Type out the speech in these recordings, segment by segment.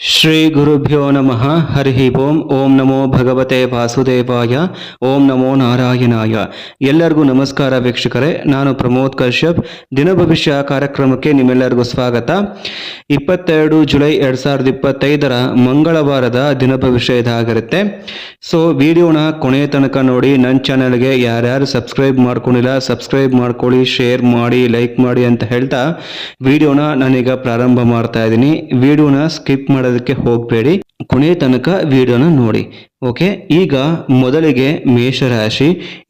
ಶ್ರೀ ಗುರುಭ್ಯೋ ನಮಃ ಹರಿ ಓಂ ನಮೋ ಭಗವತೆ ವಾಸುದೇವಾಯ ಓಂ ನಮೋ ನಾರಾಯಣಾಯ. ಎಲ್ಲರಿಗೂ ನಮಸ್ಕಾರ ವೀಕ್ಷಕರೇ, ನಾನು ಪ್ರಮೋದ್ ಕಶ್ಯಪ್. ದಿನ ಭವಿಷ್ಯ ಕಾರ್ಯಕ್ರಮಕ್ಕೆ ನಿಮ್ಮೆಲ್ಲರಿಗೂ ಸ್ವಾಗತ. 22 ಜುಲೈ 2025 ಮಂಗಳವಾರದ ದಿನ ಭವಿಷ್ಯ ಇದಾಗಿರುತ್ತೆ. ಸೊ ವಿಡಿಯೋನ ಕೊನೆಯ ತನಕ ನೋಡಿ. ನನ್ನ ಚಾನಲ್ಗೆ ಯಾರ್ಯಾರು ಸಬ್ಸ್ಕ್ರೈಬ್ ಮಾಡ್ಕೊಂಡಿಲ್ಲ ಸಬ್ಸ್ಕ್ರೈಬ್ ಮಾಡ್ಕೊಳ್ಳಿ, ಶೇರ್ ಮಾಡಿ, ಲೈಕ್ ಮಾಡಿ ಅಂತ ಹೇಳ್ತಾ ವಿಡಿಯೋನ ನಾನೀಗ ಪ್ರಾರಂಭ ಮಾಡ್ತಾ ಇದ್ದೀನಿ. ವಿಡಿಯೋನ ಸ್ಕಿಪ್ ಮಾಡೋದಕ್ಕೆ ಹೋಗಬೇಡಿ, ಕೊನೆಯ ತನಕ ವಿಡಿಯೋನ ನೋಡಿ. ಓಕೆ, ಈಗ ಮೊದಲಿಗೆ ಮೇಷರಾಶಿ.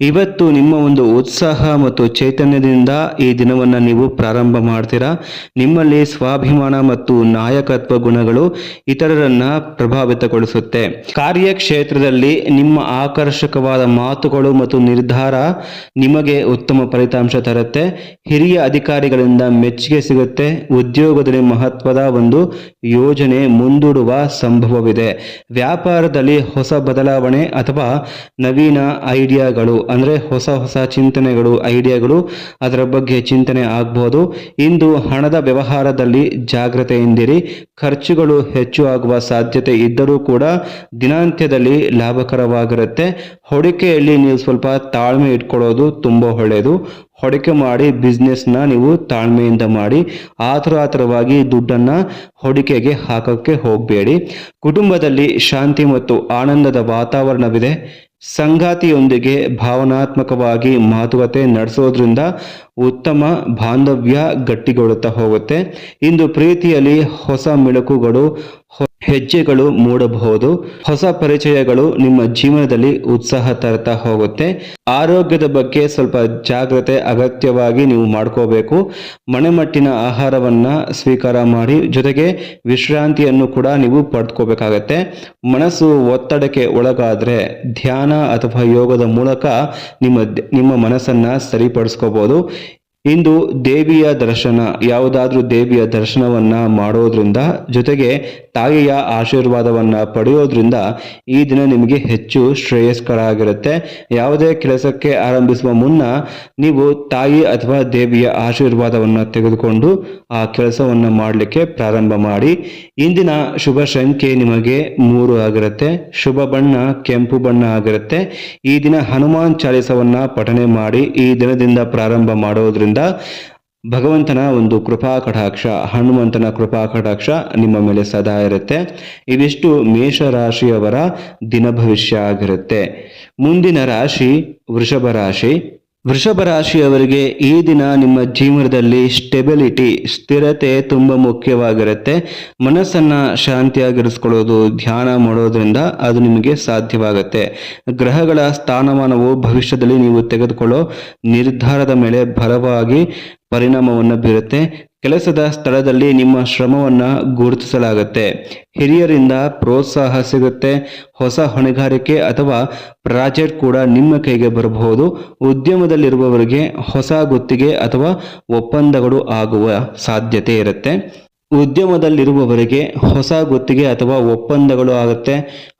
ಇವತ್ತು ನಿಮ್ಮ ಒಂದು ಉತ್ಸಾಹ ಮತ್ತು ಚೈತನ್ಯದಿಂದ ಈ ದಿನವನ್ನು ನೀವು ಪ್ರಾರಂಭ ಮಾಡ್ತೀರಾ. ನಿಮ್ಮಲ್ಲಿ ಸ್ವಾಭಿಮಾನ ಮತ್ತು ನಾಯಕತ್ವ ಗುಣಗಳು ಇತರರನ್ನ ಪ್ರಭಾವಿತಗೊಳಿಸುತ್ತೆ. ಕಾರ್ಯಕ್ಷೇತ್ರದಲ್ಲಿ ನಿಮ್ಮ ಆಕರ್ಷಕವಾದ ಮಾತುಗಳು ಮತ್ತು ನಿರ್ಧಾರ ನಿಮಗೆ ಉತ್ತಮ ಫಲಿತಾಂಶ ತರುತ್ತೆ. ಹಿರಿಯ ಅಧಿಕಾರಿಗಳಿಂದ ಮೆಚ್ಚುಗೆ ಸಿಗುತ್ತೆ. ಉದ್ಯೋಗದಲ್ಲಿ ಮಹತ್ವದ ಒಂದು ಯೋಜನೆ ಮುಂದೂಡುವ ಸಂಭವವಿದೆ. ವ್ಯಾಪಾರದಲ್ಲಿ ಹೊಸ ಬದಲಾವಣೆ ಅಥವಾ ನವೀನ ಐಡಿಯಾಗಳು ಅಂದರೆ ಹೊಸ ಚಿಂತನೆಗಳು, ಐಡಿಯಾಗಳು, ಅದರ ಬಗ್ಗೆ ಚಿಂತನೆ ಆಗಬಹುದು. ಇಂದು ಹಣದ ವ್ಯವಹಾರದಲ್ಲಿ ಜಾಗ್ರತೆಯಿಂದಿರಿ. ಖರ್ಚುಗಳು ಹೆಚ್ಚು ಆಗುವ ಸಾಧ್ಯತೆ ಇದ್ದರೂ ಕೂಡ ದಿನಾಂತ್ಯದಲ್ಲಿ ಲಾಭಕರವಾಗಿರುತ್ತೆ. ಹೂಡಿಕೆಯಲ್ಲಿ ನೀವು ಸ್ವಲ್ಪ ತಾಳ್ಮೆ ಇಟ್ಕೊಳ್ಳೋದು ತುಂಬ ಒಳ್ಳೆಯದು. ಹೂಡಿಕೆ ಮಾಡಿ ಬಿಸ್ನೆಸ್ನ ನೀವು ತಾಳ್ಮೆಯಿಂದ ಮಾಡಿ. ಆತುರವಾಗಿ ದುಡ್ಡನ್ನು ಹೂಡಿಕೆಗೆ ಹಾಕೋಕ್ಕೆ ಹೋಗಬೇಡಿ. ಕುಟುಂಬದಲ್ಲಿ ಶಾಂತಿ ಮತ್ತು ಆನಂದದ ವಾತಾವರಣವಿದೆ. ಸಂಗಾತಿಯೊಂದಿಗೆ ಭಾವನಾತ್ಮಕವಾಗಿ ಮಾತುಕತೆ ನಡೆಸೋದ್ರಿಂದ ಉತ್ತಮ ಬಾಂಧವ್ಯ ಗಟ್ಟಿಗೊಳ್ಳುತ್ತಾ ಹೋಗುತ್ತೆ. ಇಂದು ಪ್ರೀತಿಯಲ್ಲಿ ಹೊಸ ಮಿಳುಕುಗಳು, ಹೆಜ್ಜೆಗಳು ಮೂಡಬಹುದು. ಹೊಸ ಪರಿಚಯಗಳು ನಿಮ್ಮ ಜೀವನದಲ್ಲಿ ಉತ್ಸಾಹ ತರ್ತಾ ಹೋಗುತ್ತೆ. ಆರೋಗ್ಯದ ಬಗ್ಗೆ ಸ್ವಲ್ಪ ಜಾಗ್ರತೆ ಅಗತ್ಯವಾಗಿ ನೀವು ಮಾಡ್ಕೋಬೇಕು. ಮನೆಮಟ್ಟಿನ ಆಹಾರವನ್ನ ಸ್ವೀಕಾರ ಮಾಡಿ, ಜೊತೆಗೆ ವಿಶ್ರಾಂತಿಯನ್ನು ಕೂಡ ನೀವು ಪಡೆದುಕೋಬೇಕಾಗತ್ತೆ. ಮನಸ್ಸು ಒತ್ತಡಕ್ಕೆ ಒಳಗಾದ್ರೆ ಧ್ಯಾನ ಅಥವಾ ಯೋಗದ ಮೂಲಕ ನಿಮ್ಮ ಮನಸ್ಸನ್ನ ಸರಿಪಡಿಸ್ಕೋಬಹುದು. ಇಂದು ದೇವಿಯ ದರ್ಶನ, ಯಾವುದಾದ್ರೂ ದೇವಿಯ ದರ್ಶನವನ್ನ ಮಾಡೋದ್ರಿಂದ, ಜೊತೆಗೆ ತಾಯಿಯ ಆಶೀರ್ವಾದವನ್ನ ಪಡೆಯೋದ್ರಿಂದ ಈ ದಿನ ನಿಮಗೆ ಹೆಚ್ಚು ಶ್ರೇಯಸ್ಕರ ಆಗಿರುತ್ತೆ. ಯಾವುದೇ ಕೆಲಸಕ್ಕೆ ಆರಂಭಿಸುವ ಮುನ್ನ ನೀವು ತಾಯಿ ಅಥವಾ ದೇವಿಯ ಆಶೀರ್ವಾದವನ್ನ ತೆಗೆದುಕೊಂಡು ಆ ಕೆಲಸವನ್ನ ಮಾಡಲಿಕ್ಕೆ ಪ್ರಾರಂಭ ಮಾಡಿ. ಇಂದಿನ ಶುಭ ಸಂಖ್ಯೆ ನಿಮಗೆ 3 ಆಗಿರುತ್ತೆ. ಶುಭ ಬಣ್ಣ ಕೆಂಪು ಬಣ್ಣ ಆಗಿರುತ್ತೆ. ಈ ದಿನ ಹನುಮಾನ್ ಚಾಲಿಸವನ್ನ ಪಠನೆ ಮಾಡಿ. ಈ ದಿನದಿಂದ ಪ್ರಾರಂಭ ಮಾಡೋದ್ರಿಂದ ಭಗವಂತನ ಒಂದು ಕೃಪಾ ಕಟಾಕ್ಷ, ಹನುಮಂತನ ಕೃಪಾ ಕಟಾಕ್ಷ ನಿಮ್ಮ ಮೇಲೆ ಸದಾ ಇರುತ್ತೆ. ಇವಿಷ್ಟು ಮೇಷರಾಶಿಯವರ ದಿನ ಭವಿಷ್ಯ ಆಗಿರುತ್ತೆ. ಮುಂದಿನ ರಾಶಿ ವೃಷಭ ರಾಶಿ. ವೃಷಭ ರಾಶಿಯವರಿಗೆ ಈ ದಿನ ನಿಮ್ಮ ಜೀವನದಲ್ಲಿ ಸ್ಟೆಬಿಲಿಟಿ, ಸ್ಥಿರತೆ ತುಂಬ ಮುಖ್ಯವಾಗಿರುತ್ತೆ. ಮನಸ್ಸನ್ನ ಶಾಂತಿಯಾಗಿರಿಸ್ಕೊಳ್ಳೋದು, ಧ್ಯಾನ ಮಾಡೋದ್ರಿಂದ ಅದು ನಿಮಗೆ ಸಾಧ್ಯವಾಗುತ್ತೆ. ಗ್ರಹಗಳ ಸ್ಥಾನಮಾನವು ಭವಿಷ್ಯದಲ್ಲಿ ನೀವು ತೆಗೆದುಕೊಳ್ಳೋ ನಿರ್ಧಾರದ ಮೇಲೆ ಬಲವಾಗಿ ಪರಿಣಾಮವನ್ನು ಬೀರುತ್ತೆ. ಕೆಲಸದ ಸ್ಥಳದಲ್ಲಿ ನಿಮ್ಮ ಶ್ರಮವನ್ನು ಗುರುತಿಸಲಾಗುತ್ತೆ. ಹಿರಿಯರಿಂದ ಪ್ರೋತ್ಸಾಹ ಸಿಗುತ್ತೆ. ಹೊಸ ಹೊಣೆಗಾರಿಕೆ ಅಥವಾ ಪ್ರಾಜೆಕ್ಟ್ ಕೂಡ ನಿಮ್ಮ ಕೈಗೆ ಬರಬಹುದು. ಉದ್ಯಮದಲ್ಲಿರುವವರಿಗೆ ಹೊಸ ಗುತ್ತಿಗೆ ಅಥವಾ ಒಪ್ಪಂದಗಳು ಆಗುವ ಸಾಧ್ಯತೆ ಇರುತ್ತೆ. ಉದ್ಯಮದಲ್ಲಿರುವವರಿಗೆ ಹೊಸ ಗುತ್ತಿಗೆ ಅಥವಾ ಒಪ್ಪಂದಗಳು ಆಗುತ್ತೆ.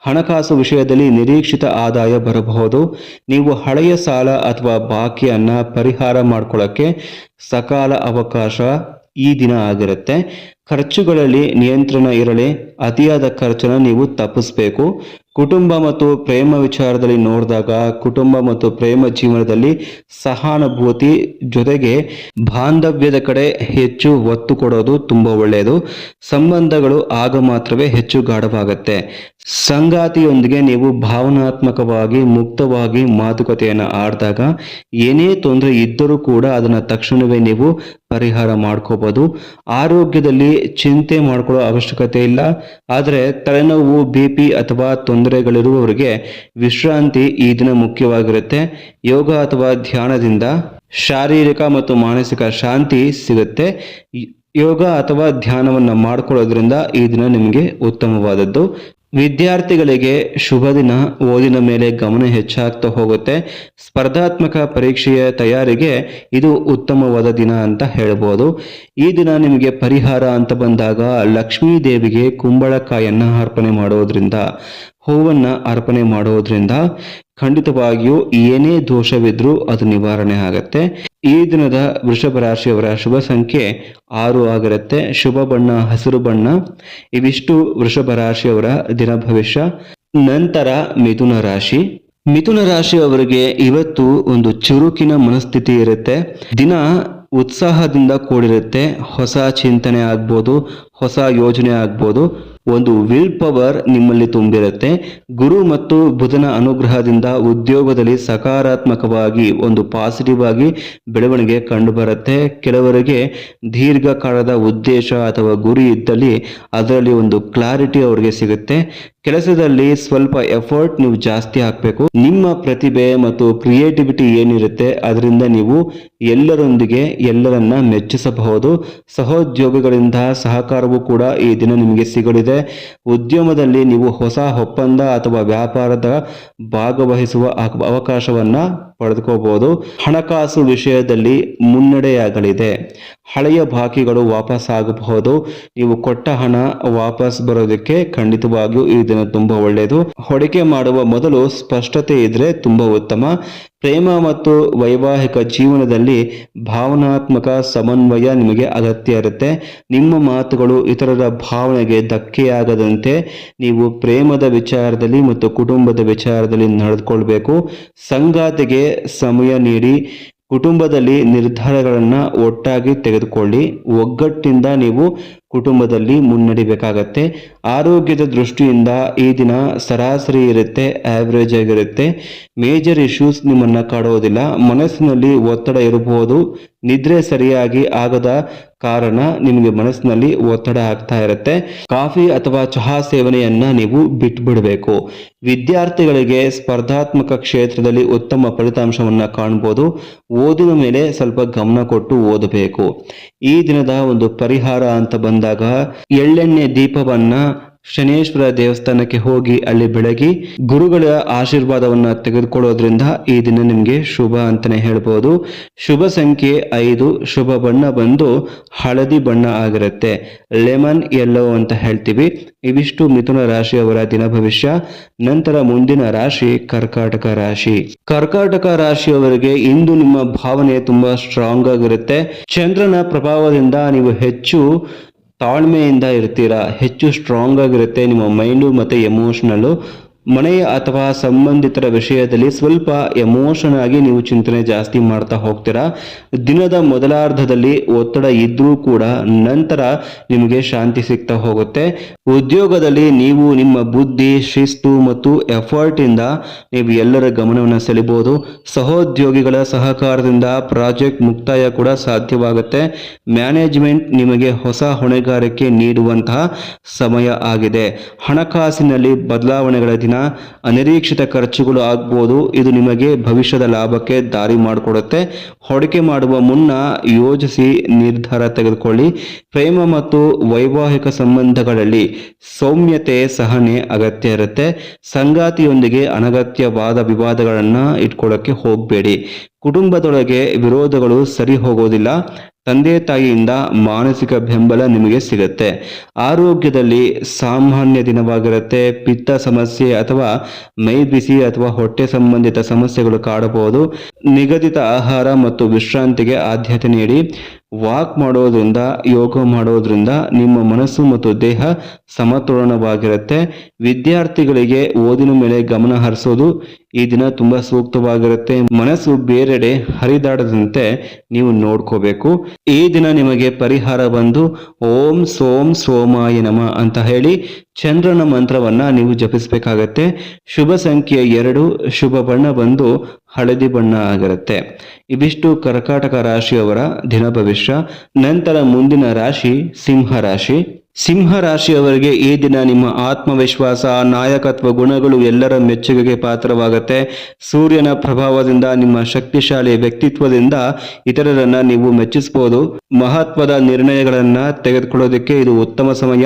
ಹಣಕಾಸು ವಿಷಯದಲ್ಲಿ ನಿರೀಕ್ಷಿತ ಆದಾಯ ಬರಬಹುದು. ನೀವು ಹಳೆಯ ಸಾಲ ಅಥವಾ ಬಾಕಿಯನ್ನ ಪರಿಹಾರ ಮಾಡ್ಕೊಳ್ಳೋಕ್ಕೆ ಸಕಾಲ ಅವಕಾಶ ಈ ದಿನ ಆಗಿರುತ್ತೆ. ಖರ್ಚುಗಳಲ್ಲಿ ನಿಯಂತ್ರಣ ಇರಲಿ. ಅತಿಯಾದ ಖರ್ಚನ್ನು ನೀವು ತಪ್ಪಿಸಬೇಕು. ಕುಟುಂಬ ಮತ್ತು ಪ್ರೇಮ ವಿಚಾರದಲ್ಲಿ ನೋಡಿದಾಗ ಕುಟುಂಬ ಮತ್ತು ಪ್ರೇಮ ಜೀವನದಲ್ಲಿ ಸಹಾನುಭೂತಿ ಜೊತೆಗೆ ಬಾಂಧವ್ಯದ ಕಡೆ ಹೆಚ್ಚು ಒತ್ತು ಕೊಡೋದು ತುಂಬ ಒಳ್ಳೆಯದು. ಸಂಬಂಧಗಳು ಆಗ ಮಾತ್ರವೇ ಹೆಚ್ಚು ಗಾಢವಾಗುತ್ತೆ. ಸಂಗಾತಿಯೊಂದಿಗೆ ನೀವು ಭಾವನಾತ್ಮಕವಾಗಿ ಮುಕ್ತವಾಗಿ ಮಾತುಕತೆಯನ್ನು ಆಡಿದಾಗ ಏನೇ ತೊಂದರೆ ಇದ್ದರೂ ಕೂಡ ಅದನ್ನು ತಕ್ಷಣವೇ ನೀವು ಪರಿಹಾರ ಮಾಡ್ಕೋಬಹುದು. ಆರೋಗ್ಯದಲ್ಲಿ ಚಿಂತೆ ಮಾಡ್ಕೊಳ್ಳೋ ಅವಶ್ಯಕತೆ ಇಲ್ಲ. ಆದರೆ ತಲೆನೋವು, BP ಅಥವಾ ತೊಂದರೆಗಳಿರುವವರಿಗೆ ವಿಶ್ರಾಂತಿ ಈ ದಿನ ಮುಖ್ಯವಾಗಿರುತ್ತೆ. ಯೋಗ ಅಥವಾ ಧ್ಯಾನದಿಂದ ಶಾರೀರಿಕ ಮತ್ತು ಮಾನಸಿಕ ಶಾಂತಿ ಸಿಗುತ್ತೆ. ಯೋಗ ಅಥವಾ ಧ್ಯಾನವನ್ನು ಮಾಡ್ಕೊಳ್ಳೋದ್ರಿಂದ ಈ ದಿನ ನಿಮಗೆ ಉತ್ತಮವಾದದ್ದು. ವಿದ್ಯಾರ್ಥಿಗಳಿಗೆ ಶುಭ ದಿನ. ಓದಿನ ಮೇಲೆ ಗಮನ ಹೆಚ್ಚಾಗ್ತಾ ಹೋಗುತ್ತೆ. ಸ್ಪರ್ಧಾತ್ಮಕ ಪರೀಕ್ಷೆಯ ತಯಾರಿಗೆ ಇದು ಉತ್ತಮವಾದ ದಿನ ಅಂತ ಹೇಳ್ಬೋದು. ಈ ದಿನ ನಿಮಗೆ ಪರಿಹಾರ ಅಂತ ಬಂದಾಗ ಲಕ್ಷ್ಮೀ ದೇವಿಗೆ ಕುಂಬಳಕಾಯನ್ನು ಅರ್ಪಣೆ ಮಾಡೋದ್ರಿಂದ, ಹೂವನ್ನು ಅರ್ಪಣೆ ಮಾಡೋದ್ರಿಂದ ಖಂಡಿತವಾಗಿಯೂ ಏನೇ ದೋಷವಿದ್ರೂ ಅದು ನಿವಾರಣೆ ಆಗುತ್ತೆ. ಈ ದಿನದ ವೃಷಭ ರಾಶಿಯವರ ಶುಭ ಸಂಖ್ಯೆ 6 ಆಗಿರುತ್ತೆ. ಶುಭ ಬಣ್ಣ ಹಸಿರು ಬಣ್ಣ. ಇವಿಷ್ಟು ವೃಷಭ ರಾಶಿಯವರ ದಿನ ಭವಿಷ್ಯ. ನಂತರ ಮಿಥುನ ರಾಶಿ. ಮಿಥುನ ರಾಶಿಯವರಿಗೆ ಇವತ್ತು ಒಂದು ಚುರುಕಿನ ಮನಸ್ಥಿತಿ ಇರುತ್ತೆ. ದಿನ ಉತ್ಸಾಹದಿಂದ ಕೂಡಿರುತ್ತೆ. ಹೊಸ ಚಿಂತನೆ ಆಗ್ಬೋದು, ಹೊಸ ಯೋಜನೆ ಆಗ್ಬೋದು, ಒಂದು ವಿಲ್ ಪವರ್ ನಿಮ್ಮಲ್ಲಿ ತುಂಬಿರುತ್ತೆ. ಗುರು ಮತ್ತು ಬುಧನ ಅನುಗ್ರಹದಿಂದ ಉದ್ಯೋಗದಲ್ಲಿ ಸಕಾರಾತ್ಮಕವಾಗಿ ಒಂದು ಪಾಸಿಟಿವ್ ಆಗಿ ಬೆಳವಣಿಗೆ ಕಂಡು ಬರುತ್ತೆ. ಕೆಲವರಿಗೆ ದೀರ್ಘಕಾಲದ ಉದ್ದೇಶ ಅಥವಾ ಗುರಿ ಇದ್ದಲ್ಲಿ ಅದರಲ್ಲಿ ಒಂದು ಕ್ಲಾರಿಟಿ ಅವರಿಗೆ ಸಿಗುತ್ತೆ. ಕೆಲಸದಲ್ಲಿ ಸ್ವಲ್ಪ ಎಫರ್ಟ್ ನೀವು ಜಾಸ್ತಿ ಹಾಕಬೇಕು. ನಿಮ್ಮ ಪ್ರತಿಭೆ ಮತ್ತು ಕ್ರಿಯೇಟಿವಿಟಿ ಏನಿರುತ್ತೆ ಅದರಿಂದ ನೀವು ಎಲ್ಲರೊಂದಿಗೆ ಎಲ್ಲರನ್ನ ಮೆಚ್ಚಿಸಬಹುದು. ಸಹೋದ್ಯೋಗಿಗಳಿಂದ ಸಹಕಾರವೂ ಕೂಡ ಈ ದಿನ ನಿಮಗೆ ಸಿಗಲಿದೆ. ಉದ್ಯಮದಲ್ಲಿ ನೀವು ಹೊಸ ಒಪ್ಪಂದ ಅಥವಾ ವ್ಯಾಪಾರದ ಭಾಗವಹಿಸುವ ಅವಕಾಶವನ್ನ ಪಡೆದುಕೋಬಹುದು. ಹಣಕಾಸು ವಿಷಯದಲ್ಲಿ ಮುನ್ನಡೆಯಾಗಲಿದೆ. ಹಳೆಯ ಬಾಕಿಗಳು ವಾಪಸ್ ಆಗಬಹುದು. ನೀವು ಕೊಟ್ಟ ಹಣ ವಾಪಸ್ ಬರೋದಕ್ಕೆ ಖಂಡಿತವಾಗಿಯೂ ಈ ದಿನ ತುಂಬಾ ಒಳ್ಳೆಯದು. ಹೂಡಿಕೆ ಮಾಡುವ ಮೊದಲು ಸ್ಪಷ್ಟತೆ ಇದ್ರೆ ತುಂಬಾ ಉತ್ತಮ. ಪ್ರೇಮ ಮತ್ತು ವೈವಾಹಿಕ ಜೀವನದಲ್ಲಿ ಭಾವನಾತ್ಮಕ ಸಮನ್ವಯ ನಿಮಗೆ ಅಗತ್ಯ ಇರುತ್ತೆ. ನಿಮ್ಮ ಮಾತುಗಳು ಇತರರ ಭಾವನೆಗೆ ಧಕ್ಕೆಯಾಗದಂತೆ ನೀವು ಪ್ರೇಮದ ವಿಚಾರದಲ್ಲಿ ಮತ್ತು ಕುಟುಂಬದ ವಿಚಾರದಲ್ಲಿ ನಡೆದುಕೊಳ್ಬೇಕು. ಸಂಗಾತಿಗೆ ಸಮಯ ನೀಡಿ ಕುಟುಂಬದಲ್ಲಿ ನಿರ್ಧಾರಗಳನ್ನು ಒಟ್ಟಾಗಿ ತೆಗೆದುಕೊಳ್ಳಿ. ಒಗ್ಗಟ್ಟಿನಿಂದ ನೀವು ಕುಟುಂಬದಲ್ಲಿ ಮುನ್ನಡಿಬೇಕಾಗತ್ತೆ. ಆರೋಗ್ಯದ ದೃಷ್ಟಿಯಿಂದ ಈ ದಿನ ಸರಾಸರಿ ಇರುತ್ತೆ, ಆವ್ರೇಜ್ ಆಗಿರುತ್ತೆ. ಮೇಜರ್ ಇಶ್ಯೂಸ್ ನಿಮ್ಮನ್ನ ಕಾಡೋದಿಲ್ಲ. ಮನಸ್ಸಿನಲ್ಲಿ ಒತ್ತಡ ಇರಬಹುದು. ನಿದ್ರೆ ಸರಿಯಾಗಿ ಆಗದ ಕಾರಣ ನಿಮಗೆ ಮನಸ್ಸಿನಲ್ಲಿ ಒತ್ತಡ ಆಗ್ತಾ ಇರುತ್ತೆ. ಕಾಫಿ ಅಥವಾ ಚಹಾ ಸೇವನೆಯನ್ನ ನೀವು ಬಿಟ್ಬಿಡಬೇಕು. ವಿದ್ಯಾರ್ಥಿಗಳಿಗೆ ಸ್ಪರ್ಧಾತ್ಮಕ ಕ್ಷೇತ್ರದಲ್ಲಿ ಉತ್ತಮ ಫಲಿತಾಂಶವನ್ನ ಕಾಣಬಹುದು. ಓದಿನ ಮೇಲೆ ಸ್ವಲ್ಪ ಗಮನ ಕೊಟ್ಟು ಓದಬೇಕು. ಈ ದಿನದ ಒಂದು ಪರಿಹಾರ ಅಂತ ಬಂದಾಗ ಎಳ್ಳೆಣ್ಣೆ ದೀಪವನ್ನ ಶನೇಶ್ವರ ದೇವಸ್ಥಾನಕ್ಕೆ ಹೋಗಿ ಅಲ್ಲಿ ಬೆಳಗಿ ಗುರುಗಳ ಆಶೀರ್ವಾದವನ್ನ ತೆಗೆದುಕೊಳ್ಳೋದ್ರಿಂದ ಈ ದಿನ ನಿಮ್ಗೆ ಶುಭ ಅಂತಾನೆ ಹೇಳ್ಬೋದು. ಶುಭ ಸಂಖ್ಯೆ 5. ಶುಭ ಬಣ್ಣ ಬಂದು ಹಳದಿ ಬಣ್ಣ ಆಗಿರುತ್ತೆ, ಲೆಮನ್ ಯೆಲ್ಲೋ ಅಂತ ಹೇಳ್ತೀವಿ. ಇವಿಷ್ಟು ಮಿಥುನ ರಾಶಿಯವರ ದಿನ ಭವಿಷ್ಯ. ನಂತರ ಮುಂದಿನ ರಾಶಿ ಕರ್ಕಾಟಕ ರಾಶಿ. ಕರ್ಕಾಟಕ ರಾಶಿಯವರಿಗೆ ಇಂದು ನಿಮ್ಮ ಭಾವನೆ ತುಂಬಾ ಸ್ಟ್ರಾಂಗ್ ಆಗಿರುತ್ತೆ. ಚಂದ್ರನ ಪ್ರಭಾವದಿಂದ ನೀವು ಹೆಚ್ಚು ತಾಳ್ಮೆಯಿಂದ ಇರ್ತೀರಾ. ಹೆಚ್ಚು ಸ್ಟ್ರಾಂಗ್ ಆಗಿರುತ್ತೆ ನಿಮ್ಮ ಮೈಂಡು ಮತ್ತು ಎಮೋಷನಲ್ಲು. ಮನೆಯ ಅಥವಾ ಸಂಬಂಧಿತರ ವಿಷಯದಲ್ಲಿ ಸ್ವಲ್ಪ ಎಮೋಷನ್ ಆಗಿ ನೀವು ಚಿಂತನೆ ಜಾಸ್ತಿ ಮಾಡ್ತಾ ಹೋಗ್ತೀರಾ. ದಿನದ ಮೊದಲಾರ್ಧದಲ್ಲಿ ಒತ್ತಡ ಇದ್ರೂ ಕೂಡ ನಂತರ ನಿಮಗೆ ಶಾಂತಿ ಸಿಗ್ತಾ ಹೋಗುತ್ತೆ. ಉದ್ಯೋಗದಲ್ಲಿ ನೀವು ನಿಮ್ಮ ಬುದ್ಧಿ, ಶಿಸ್ತು ಮತ್ತು ಎಫರ್ಟ್ ಇಂದ ನೀವು ಎಲ್ಲರ ಗಮನವನ್ನು ಸೆಳೆಯಬಹುದು. ಸಹೋದ್ಯೋಗಿಗಳ ಸಹಕಾರದಿಂದ ಪ್ರಾಜೆಕ್ಟ್ ಮುಕ್ತಾಯ ಕೂಡ ಸಾಧ್ಯವಾಗುತ್ತೆ. ಮ್ಯಾನೇಜ್ಮೆಂಟ್ ನಿಮಗೆ ಹೊಸ ಹೊಣೆಗಾರಿಕೆ ನೀಡುವಂತಹ ಸಮಯ ಆಗಿದೆ. ಹಣಕಾಸಿನಲ್ಲಿ ಬದಲಾವಣೆಗಳ ದಿನ. ಅನಿರೀಕ್ಷಿತ ಖರ್ಚುಗಳು ಆಗ್ಬೋದು. ಇದು ನಿಮಗೆ ಭವಿಷ್ಯದ ಲಾಭಕ್ಕೆ ದಾರಿ ಮಾಡಿಕೊಡುತ್ತೆ. ಹೂಡಿಕೆ ಮಾಡುವ ಮುನ್ನ ಯೋಚಿಸಿ ನಿರ್ಧಾರ ತೆಗೆದುಕೊಳ್ಳಿ. ಪ್ರೇಮ ಮತ್ತು ವೈವಾಹಿಕ ಸಂಬಂಧಗಳಲ್ಲಿ ಸೌಮ್ಯತೆ, ಸಹನೆ ಅಗತ್ಯ ಇರುತ್ತೆ. ಸಂಗಾತಿಯೊಂದಿಗೆ ಅನಗತ್ಯವಾದ ವಿವಾದಗಳನ್ನು ಇಟ್ಕೊಳ್ಳೋಕೆ ಹೋಗಬೇಡಿ. ಕುಟುಂಬದೊಳಗೆ ವಿರೋಧಗಳು ಸರಿ ಹೋಗೋದಿಲ್ಲ. ತಂದೆ ತಾಯಿಯಿಂದ ಮಾನಸಿಕ ಬೆಂಬಲ ನಿಮಗೆ ಸಿಗುತ್ತೆ. ಆರೋಗ್ಯದಲ್ಲಿ ಸಾಮಾನ್ಯ ದಿನವಾಗಿರುತ್ತೆ. ಪಿತ್ತ ಸಮಸ್ಯೆ ಅಥವಾ ಮೈ ಬಿಸಿ ಅಥವಾ ಹೊಟ್ಟೆ ಸಂಬಂಧಿತ ಸಮಸ್ಯೆಗಳು ಕಾಡಬಹುದು. ನಿಗದಿತ ಆಹಾರ ಮತ್ತು ವಿಶ್ರಾಂತಿಗೆ ಆದ್ಯತೆ ನೀಡಿ. ವಾಕ್ ಮಾಡೋದ್ರಿಂದ, ಯೋಗ ಮಾಡೋದ್ರಿಂದ ನಿಮ್ಮ ಮನಸ್ಸು ಮತ್ತು ದೇಹ ಸಮತೋಲನವಾಗಿರುತ್ತೆ. ವಿದ್ಯಾರ್ಥಿಗಳಿಗೆ ಓದಿನ ಮೇಲೆ ಗಮನ ಹರಿಸೋದು ಈ ದಿನ ತುಂಬಾ ಸೂಕ್ತವಾಗಿರುತ್ತೆ. ಮನಸ್ಸು ಬೇರೆಡೆ ಹರಿದಾಡದಂತೆ ನೀವು ನೋಡ್ಕೋಬೇಕು. ಈ ದಿನ ನಿಮಗೆ ಪರಿಹಾರ ಬಂದು ಓಂ ಸೋಂ ಸೋಮಾಯ ನಮ ಅಂತ ಹೇಳಿ ಚಂದ್ರನ ಮಂತ್ರವನ್ನ ನೀವು ಜಪಿಸಬೇಕಾಗತ್ತೆ. ಶುಭ ಸಂಖ್ಯೆ 2. ಶುಭ ಬಣ್ಣ ಬಂದು ಹಳದಿ ಬಣ್ಣ ಆಗಿರುತ್ತೆ. ಇವಿಷ್ಟು ಕರ್ಕಾಟಕ ರಾಶಿಯವರ ದಿನ ಭವಿಷ್ಯ. ನಂತರ ಮುಂದಿನ ರಾಶಿ ಸಿಂಹ ರಾಶಿ. ಸಿಂಹ ರಾಶಿಯವರಿಗೆ ಈ ದಿನ ನಿಮ್ಮ ಆತ್ಮವಿಶ್ವಾಸ, ನಾಯಕತ್ವ ಗುಣಗಳು ಎಲ್ಲರ ಮೆಚ್ಚುಗೆಗೆ ಪಾತ್ರವಾಗುತ್ತೆ. ಸೂರ್ಯನ ಪ್ರಭಾವದಿಂದ ನಿಮ್ಮ ಶಕ್ತಿಶಾಲಿ ವ್ಯಕ್ತಿತ್ವದಿಂದ ಇತರರನ್ನ ನೀವು ಮೆಚ್ಚಿಸಬಹುದು. ಮಹತ್ವದ ನಿರ್ಣಯಗಳನ್ನ ತೆಗೆದುಕೊಳ್ಳೋದಕ್ಕೆ ಇದು ಉತ್ತಮ ಸಮಯ.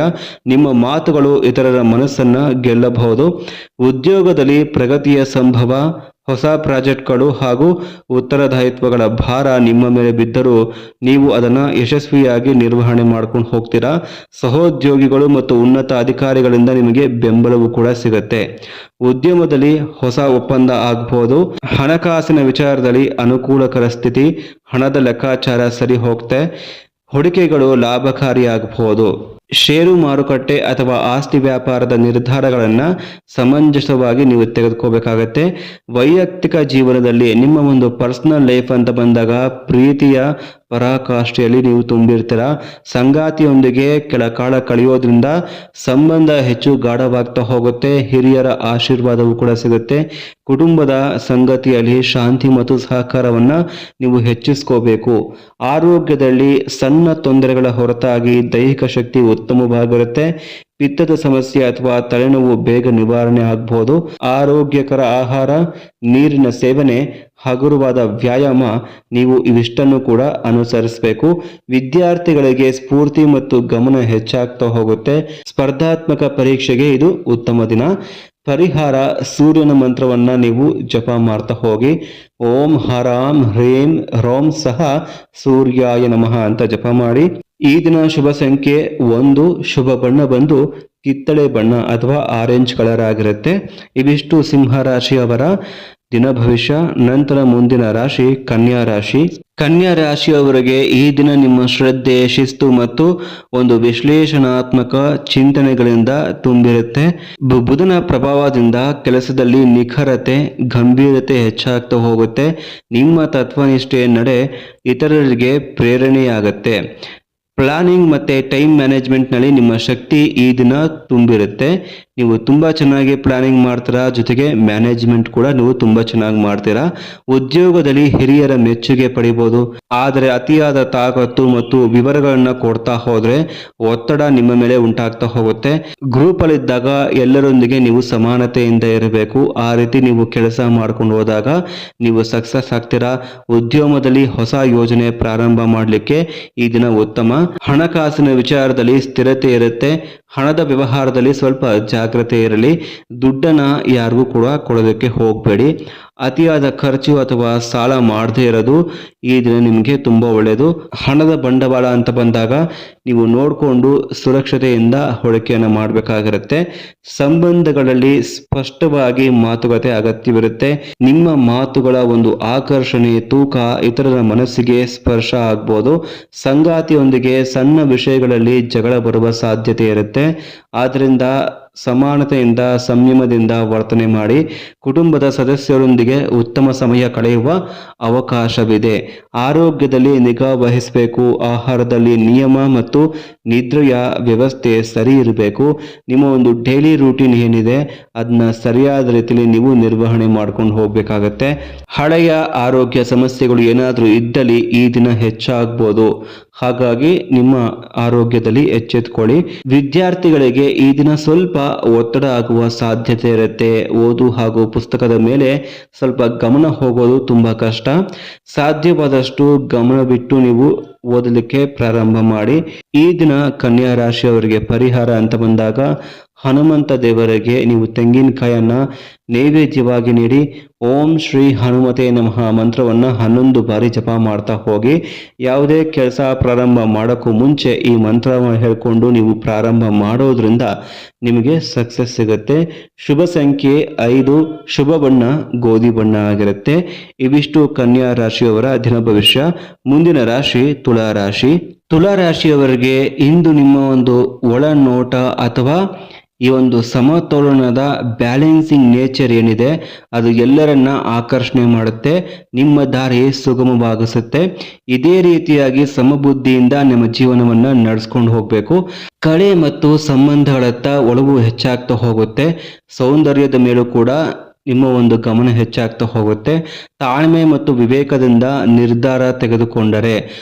ನಿಮ್ಮ ಮಾತುಗಳು ಇತರರ ಮನಸ್ಸನ್ನ ಗೆಲ್ಲಬಹುದು. ಉದ್ಯೋಗದಲ್ಲಿ ಪ್ರಗತಿಯ ಸಂಭವ. ಹೊಸ ಪ್ರಾಜೆಕ್ಟ್ಗಳು ಹಾಗೂ ಉತ್ತರದಾಯಿತ್ವಗಳ ಭಾರ ನಿಮ್ಮ ಮೇಲೆ ಬಿದ್ದರೂ ನೀವು ಅದನ್ನು ಯಶಸ್ವಿಯಾಗಿ ನಿರ್ವಹಣೆ ಮಾಡ್ಕೊಂಡು ಹೋಗ್ತೀರಾ. ಸಹೋದ್ಯೋಗಿಗಳು ಮತ್ತು ಉನ್ನತ ಅಧಿಕಾರಿಗಳಿಂದ ನಿಮಗೆ ಬೆಂಬಲವೂ ಕೂಡ ಸಿಗುತ್ತೆ. ಉದ್ಯಮದಲ್ಲಿ ಹೊಸ ಒಪ್ಪಂದ ಆಗ್ಬೋದು. ಹಣಕಾಸಿನ ವಿಚಾರದಲ್ಲಿ ಅನುಕೂಲಕರ ಸ್ಥಿತಿ, ಹಣದ ಲೆಕ್ಕಾಚಾರ ಸರಿ ಹೋಗುತ್ತೆ. ಹೂಡಿಕೆಗಳು ಲಾಭಕಾರಿಯಾಗಬಹುದು. ಷೇರು ಮಾರುಕಟ್ಟೆ ಅಥವಾ ಆಸ್ತಿ ವ್ಯಾಪಾರದ ನಿರ್ಧಾರಗಳನ್ನು ಸಮಂಜಸವಾಗಿ ನೀವು ತೆಗೆದುಕೋಬೇಕಾಗತ್ತೆ. ವೈಯಕ್ತಿಕ ಜೀವನದಲ್ಲಿ ನಿಮ್ಮ ಒಂದು ಪರ್ಸನಲ್ ಲೈಫ್ ಅಂತ ಬಂದಾಗ ಪ್ರೀತಿಯ ಪರಾಕಾಷ್ಠೆಯಲ್ಲಿ ನೀವು ತುಂಬಿರ್ತೀರ. ಸಂಗಾತಿಯೊಂದಿಗೆ ಕೆಲ ಕಾಲ ಕಳೆಯೋದ್ರಿಂದ ಸಂಬಂಧ ಹೆಚ್ಚು ಗಾಢವಾಗ್ತಾ ಹೋಗುತ್ತೆ. ಹಿರಿಯರ ಆಶೀರ್ವಾದವೂ ಕೂಡ ಸಿಗುತ್ತೆ. ಕುಟುಂಬದ ಸಂಗತಿಯಲ್ಲಿ ಶಾಂತಿ ಮತ್ತು ಸಹಕಾರವನ್ನು ನೀವು ಹೆಚ್ಚಿಸ್ಕೋಬೇಕು. ಆರೋಗ್ಯದಲ್ಲಿ ಸಣ್ಣ ತೊಂದರೆಗಳ ಹೊರತಾಗಿ ದೈಹಿಕ ಶಕ್ತಿ ಉತ್ತಮವಾಗಿರುತ್ತೆ. ಪಿತ್ತದ ಸಮಸ್ಯೆ ಅಥವಾ ತಲೆನೋವು ಬೇಗ ನಿವಾರಣೆ ಆಗಬಹುದು. ಆರೋಗ್ಯಕರ ಆಹಾರ, ನೀರಿನ ಸೇವನೆ, ಹಗುರವಾದ ವ್ಯಾಯಾಮ, ನೀವು ಇವಿಷ್ಟನ್ನು ಕೂಡ ಅನುಸರಿಸಬೇಕು. ವಿದ್ಯಾರ್ಥಿಗಳಿಗೆ ಸ್ಫೂರ್ತಿ ಮತ್ತು ಗಮನ ಹೆಚ್ಚಾಗ್ತಾ ಹೋಗುತ್ತೆ. ಸ್ಪರ್ಧಾತ್ಮಕ ಪರೀಕ್ಷೆಗೆ ಇದು ಉತ್ತಮ ದಿನ. ಪರಿಹಾರ, ಸೂರ್ಯನ ಮಂತ್ರವನ್ನ ನೀವು ಜಪ ಮಾಡ್ತಾ ಹೋಗಿ. ಓಂ ಹರಾಂ ಹ್ರೀಂ ಹ್ರೌಂ ಸಹ ಸೂರ್ಯಾಯ ನಮಃ ಅಂತ ಜಪ ಮಾಡಿ. ಈ ದಿನ ಶುಭ ಸಂಖ್ಯೆ 1, ಶುಭ ಬಣ್ಣ ಬಂದು ಕಿತ್ತಳೆ ಬಣ್ಣ ಅಥವಾ ಆರೆಂಜ್ ಕಲರ್ ಆಗಿರುತ್ತೆ. ಇವಿಷ್ಟು ಸಿಂಹ ರಾಶಿಯವರ ದಿನ ಭವಿಷ್ಯ. ನಂತರ ಮುಂದಿನ ರಾಶಿ ಕನ್ಯಾ ರಾಶಿ. ಕನ್ಯಾ ರಾಶಿಯವರಿಗೆ ಈ ದಿನ ನಿಮ್ಮ ಶ್ರದ್ಧೆ, ಶಿಸ್ತು ಮತ್ತು ಒಂದು ವಿಶ್ಲೇಷಣಾತ್ಮಕ ಚಿಂತನೆಗಳಿಂದ ತುಂಬಿರುತ್ತೆ. ಬುಧನ ಪ್ರಭಾವದಿಂದ ಕೆಲಸದಲ್ಲಿ ನಿಖರತೆ, ಗಂಭೀರತೆ ಹೆಚ್ಚಾಗ್ತಾ ಹೋಗುತ್ತೆ. ನಿಮ್ಮ ತತ್ವನಿಷ್ಠೆ ನಡೆ ಇತರರಿಗೆ ಪ್ರೇರಣೆಯಾಗತ್ತೆ. ಪ್ಲಾನಿಂಗ್ ಮತ್ತು ಟೈಮ್ ಮ್ಯಾನೇಜ್ಮೆಂಟ್ನಲ್ಲಿ ನಿಮ್ಮ ಶಕ್ತಿ ಈ ದಿನ ತುಂಬಿರುತ್ತೆ. ನೀವು ತುಂಬ ಚೆನ್ನಾಗಿ ಪ್ಲಾನಿಂಗ್ ಮಾಡ್ತೀರಾ, ಜೊತೆಗೆ ಮ್ಯಾನೇಜ್ಮೆಂಟ್ ಕೂಡ ನೀವು ತುಂಬ ಚೆನ್ನಾಗಿ ಮಾಡ್ತೀರಾ. ಉದ್ಯೋಗದಲ್ಲಿ ಹಿರಿಯರ ಮೆಚ್ಚುಗೆ ಪಡಿಬೋದು. ಆದರೆ ಅತಿಯಾದ ತಾಕತ್ತು ಮತ್ತು ವಿವರಗಳನ್ನು ಕೊಡ್ತಾ ಹೋದರೆ ಒತ್ತಡ ನಿಮ್ಮ ಮೇಲೆ ಉಂಟಾಗ್ತಾ ಹೋಗುತ್ತೆ. ಗ್ರೂಪಲ್ಲಿದ್ದಾಗ ಎಲ್ಲರೊಂದಿಗೆ ನೀವು ಸಮಾನತೆಯಿಂದ ಇರಬೇಕು. ಆ ರೀತಿ ನೀವು ಕೆಲಸ ಮಾಡ್ಕೊಂಡು ಹೋದಾಗ ನೀವು ಸಕ್ಸಸ್ ಆಗ್ತೀರಾ. ಉದ್ಯಮದಲ್ಲಿ ಹೊಸ ಯೋಜನೆ ಪ್ರಾರಂಭ ಮಾಡಲಿಕ್ಕೆ ಈ ದಿನ ಉತ್ತಮ. ಹಣಕಾಸಿನ ವಿಚಾರದಲ್ಲಿ ಸ್ಥಿರತೆ ಇರುತ್ತೆ. ಹಣದ ವ್ಯವಹಾರದಲ್ಲಿ ಸ್ವಲ್ಪ ಜಾಗ್ರತೆ ಇರಲಿ. ದುಡ್ಡನ್ನು ಯಾರಿಗೂ ಕೂಡ ಕೊಡೋದಕ್ಕೆ ಹೋಗಬೇಡಿ. ಅತಿಯಾದ ಖರ್ಚು ಅಥವಾ ಸಾಲ ಮಾಡದೇ ಇರೋದು ಈ ದಿನ ನಿಮಗೆ ತುಂಬ ಒಳ್ಳೆಯದು. ಹಣದ ಬಂಡವಾಳ ಅಂತ ಬಂದಾಗ ನೀವು ನೋಡಿಕೊಂಡು ಸುರಕ್ಷತೆಯಿಂದ ಹೂಡಿಕೆಯನ್ನು ಮಾಡಬೇಕಾಗಿರುತ್ತೆ. ಸಂಬಂಧಗಳಲ್ಲಿ ಸ್ಪಷ್ಟವಾಗಿ ಮಾತುಕತೆ ಅಗತ್ಯವಿರುತ್ತೆ. ನಿಮ್ಮ ಮಾತುಗಳ ಒಂದು ಆಕರ್ಷಣೆ, ತೂಕ ಇತರರ ಮನಸ್ಸಿಗೆ ಸ್ಪರ್ಶ ಆಗ್ಬೋದು. ಸಂಗಾತಿಯೊಂದಿಗೆ ಸಣ್ಣ ವಿಷಯಗಳಲ್ಲಿ ಜಗಳ ಬರುವ ಸಾಧ್ಯತೆ ಇರುತ್ತೆ. ಆದ್ದರಿಂದ ಸಮಾನತೆಯಿಂದ, ಸಂಯಮದಿಂದ ವರ್ತನೆ ಮಾಡಿ. ಕುಟುಂಬದ ಸದಸ್ಯರೊಂದಿಗೆ ಉತ್ತಮ ಸಮಯ ಕಳೆಯುವ ಅವಕಾಶವಿದೆ. ಆರೋಗ್ಯದಲ್ಲಿ ನಿಗಾ ವಹಿಸಬೇಕು. ಆಹಾರದಲ್ಲಿ ನಿಯಮ ಮತ್ತು ನಿದ್ರೆಯ ವ್ಯವಸ್ಥೆ ಸರಿ ಇರಬೇಕು. ನಿಮ್ಮ ಒಂದು ಡೈಲಿ ರೂಟೀನ್ ಏನಿದೆ ಅದನ್ನ ಸರಿಯಾದ ರೀತಿಯಲ್ಲಿ ನೀವು ನಿರ್ವಹಣೆ ಮಾಡ್ಕೊಂಡು ಹೋಗಬೇಕಾಗತ್ತೆ. ಹಳೆಯ ಆರೋಗ್ಯ ಸಮಸ್ಯೆಗಳು ಏನಾದರೂ ಇದ್ದಲ್ಲಿ ಈ ದಿನ ಹೆಚ್ಚಾಗ್ಬೋದು. ಹಾಗಾಗಿ ನಿಮ್ಮ ಆರೋಗ್ಯದಲ್ಲಿ ಎಚ್ಚೆತ್ತುಕೊಳ್ಳಿ. ವಿದ್ಯಾರ್ಥಿಗಳಿಗೆ ಈ ದಿನ ಸ್ವಲ್ಪ ಒತ್ತಡ ಆಗುವ ಸಾಧ್ಯತೆ ಇರುತ್ತೆ. ಓದು ಹಾಗೂ ಪುಸ್ತಕದ ಮೇಲೆ ಸ್ವಲ್ಪ ಗಮನ ಹೋಗೋದು ತುಂಬ ಕಷ್ಟ. ಸಾಧ್ಯವಾದಷ್ಟು ಗಮನ ಬಿಟ್ಟು ನೀವು ಓದಲಿಕ್ಕೆ ಪ್ರಾರಂಭ ಮಾಡಿ. ಈ ದಿನ ಕನ್ಯಾ ರಾಶಿಯವರಿಗೆ ಪರಿಹಾರ ಅಂತ ಬಂದಾಗ ಹನುಮಂತ ದೇವರಿಗೆ ನೀವು ತೆಂಗಿನಕಾಯನ್ನ ನೈವೇದ್ಯವಾಗಿ ನೀಡಿ. ಓಂ ಶ್ರೀ ಹನುಮತೆ ನಮಃ ಮಂತ್ರವನ್ನು 11 ಬಾರಿ ಜಪ ಮಾಡ್ತಾ ಹೋಗಿ. ಯಾವುದೇ ಕೆಲಸ ಪ್ರಾರಂಭ ಮಾಡೋಕ್ಕೂ ಮುಂಚೆ ಈ ಮಂತ್ರವನ್ನು ಹೇಳ್ಕೊಂಡು ನೀವು ಪ್ರಾರಂಭ ಮಾಡೋದ್ರಿಂದ ನಿಮಗೆ ಸಕ್ಸಸ್ ಸಿಗುತ್ತೆ. ಶುಭ ಸಂಖ್ಯೆ 5, ಶುಭ ಬಣ್ಣ ಗೋಧಿ ಬಣ್ಣ ಆಗಿರುತ್ತೆ. ಇವಿಷ್ಟು ಕನ್ಯಾ ರಾಶಿಯವರ ದಿನ ಭವಿಷ್ಯ. ಮುಂದಿನ ರಾಶಿ ತುಲಾ ರಾಶಿ. ತುಲಾ ರಾಶಿಯವರಿಗೆ ಇಂದು ನಿಮ್ಮ ಒಂದು ಒಳನೋಟ ಅಥವಾ ಈ ಒಂದು ಸಮತೋಲನದ ಬ್ಯಾಲೆನ್ಸಿಂಗ್ ನೇಚರ್ ಏನಿದೆ ಅದು ಎಲ್ಲರನ್ನ ಆಕರ್ಷಣೆ ಮಾಡುತ್ತೆ. ನಿಮ್ಮ ದಾರಿ ಸುಗಮವಾಗಿಸುತ್ತೆ. ಇದೇ ರೀತಿಯಾಗಿ ಸಮಬುದ್ಧಿಯಿಂದ ನಿಮ್ಮ ಜೀವನವನ್ನು ನಡೆಸ್ಕೊಂಡು ಹೋಗಬೇಕು. ಕಳೆ ಮತ್ತು ಸಂಬಂಧಗಳತ್ತ ಒಲವು ಹೆಚ್ಚಾಗ್ತಾ ಹೋಗುತ್ತೆ. ಸೌಂದರ್ಯದ ಮೇಲೂ ಕೂಡ ನಿಮ್ಮ ಒಂದು ಗಮನ ಹೆಚ್ಚಾಗ್ತಾ ಹೋಗುತ್ತೆ. ತಾಳ್ಮೆ ಮತ್ತು ವಿವೇಕದಿಂದ ನಿರ್ಧಾರ ತೆಗೆದುಕೊಂಡರೆ